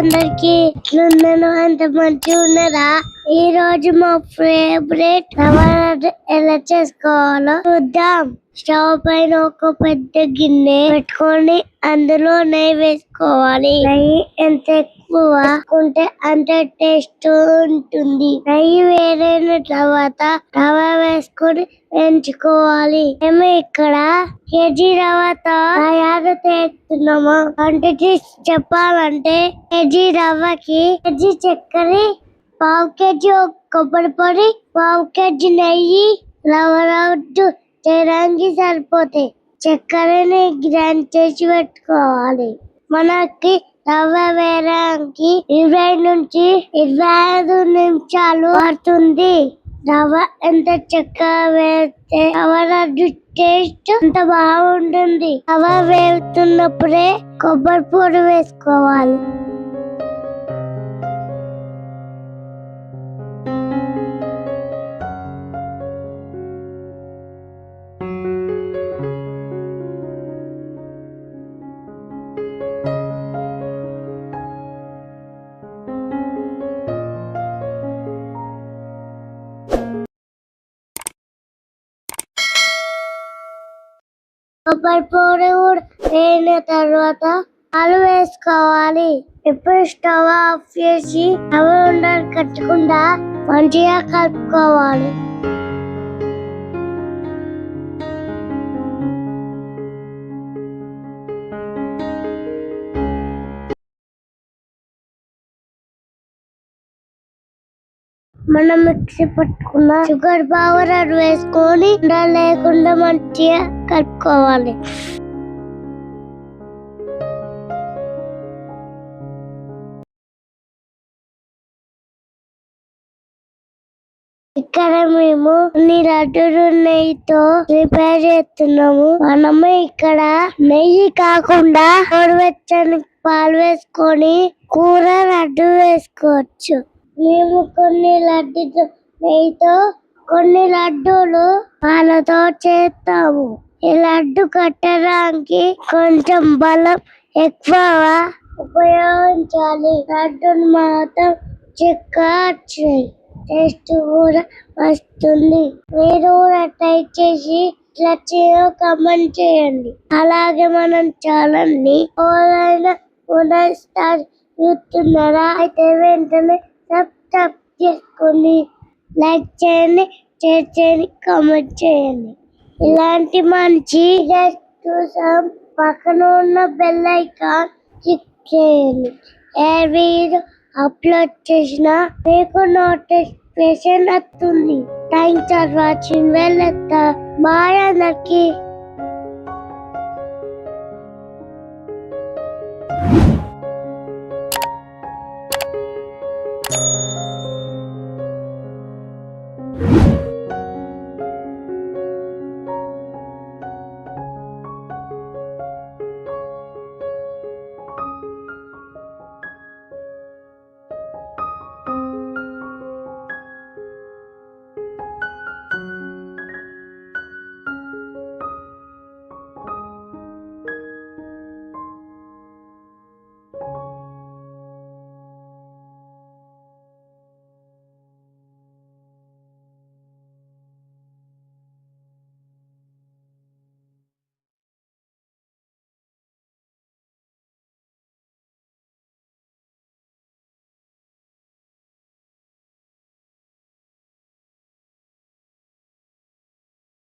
అందరికి ఎట్లున్నాను అంత మంచిగా ఉన్నదా? ఈ రోజు మా ఫేవరెట్ ఎలా చేసుకోవాలో చూద్దాం. స్టవ్ పైన ఒక పెద్ద గిన్నె పెట్టుకొని అందులో నెయ్యి వేసుకోవాలి. నెయ్యి ఎంత ఎక్కువ వేసుకుంటే అంత టేస్ట్ ఉంటుంది. నెయ్యి వేరైన తర్వాత రవ్వ వేసుకొని వేయించుకోవాలి. మేము ఇక్కడ కేజీ రవ్వతో తయారు చేస్తున్నాము. క్వాంటిటీ చెప్పాలంటే కేజీ రవ్వకి కేజీ చక్కెర, పావు కేజీ కొబ్బరి పొడి, పావు కేజీ నెయ్యి, రవ్వ చేయడానికి సరిపోతాయి. చక్కెరని గ్రైండ్ చేసి పెట్టుకోవాలి. మనకి రవ్వ వేయడానికి 20 నుంచి 25 నిమిషాలు పడుతుంది. రవ్వ ఎంత చక్కగా వేస్తే రవ్వ లడ్డు టేస్ట్ అంత బాగుంటుంది. రవ్వ వేస్తున్నప్పుడే కొబ్బరి పొడి వేసుకోవాలి. కొబ్బరి పొడి కూడా వేయిన తర్వాత పాలు వేసుకోవాలి. ఇప్పుడు స్టవ్ ఆఫ్ చేసి రవ్వ ఉండలు కట్టకుండా మంచిగా కలుపుకోవాలి. మనం మిక్సీ పట్టుకున్న షుగర్ పౌడర్ వేసుకొని ఉండలు లేకుండా మంచిగా కలుపుకోవాలి. ఇక్కడ మేము కొన్ని లడ్డూలు నెయ్యితో ప్రిపేర్ చేస్తున్నాము. మనము ఇక్కడ నెయ్యి కాకుండా గోరువెచ్చని పాలు వేసుకొని కూర లడ్డు వేసుకోవచ్చు. మేము కొన్ని లడ్డూలు నెయ్యితో, కొన్ని లడ్డూలు పాలతో చేస్తాము. ఈ లడ్డు కట్టడానికి కొంచెం బలం ఎక్కువగా ఉపయోగించాలి. లడ్డూలు మాత్రం చిక్కగా వచ్చినాయి. టేస్ట్ కూడా వస్తుంది. మీరు కూడా ట్రై చేసి ఇట్లా కామెంట్ చేయండి. అలాగే మనం ఛానల్ ఎవరైనా చూస్తున్నారా అయితే వెంటనే సబ్స్క్రైబ్ చేసుకొని లైక్ చేయండి, షేర్ చేయండి, కామెంట్ చేయండి. ఇలాంటి మంచి వీడియోస్ కోసం పక్కన ఉన్న బెల్ ఐకాన్ క్లిక్ చేయండి. ఏ వీడియో అప్లోడ్ చేసినా మీకు నోటిఫికేషన్ వస్తుంది. Thanks for watching. వెళ్తా బాయ్ అందరికి. you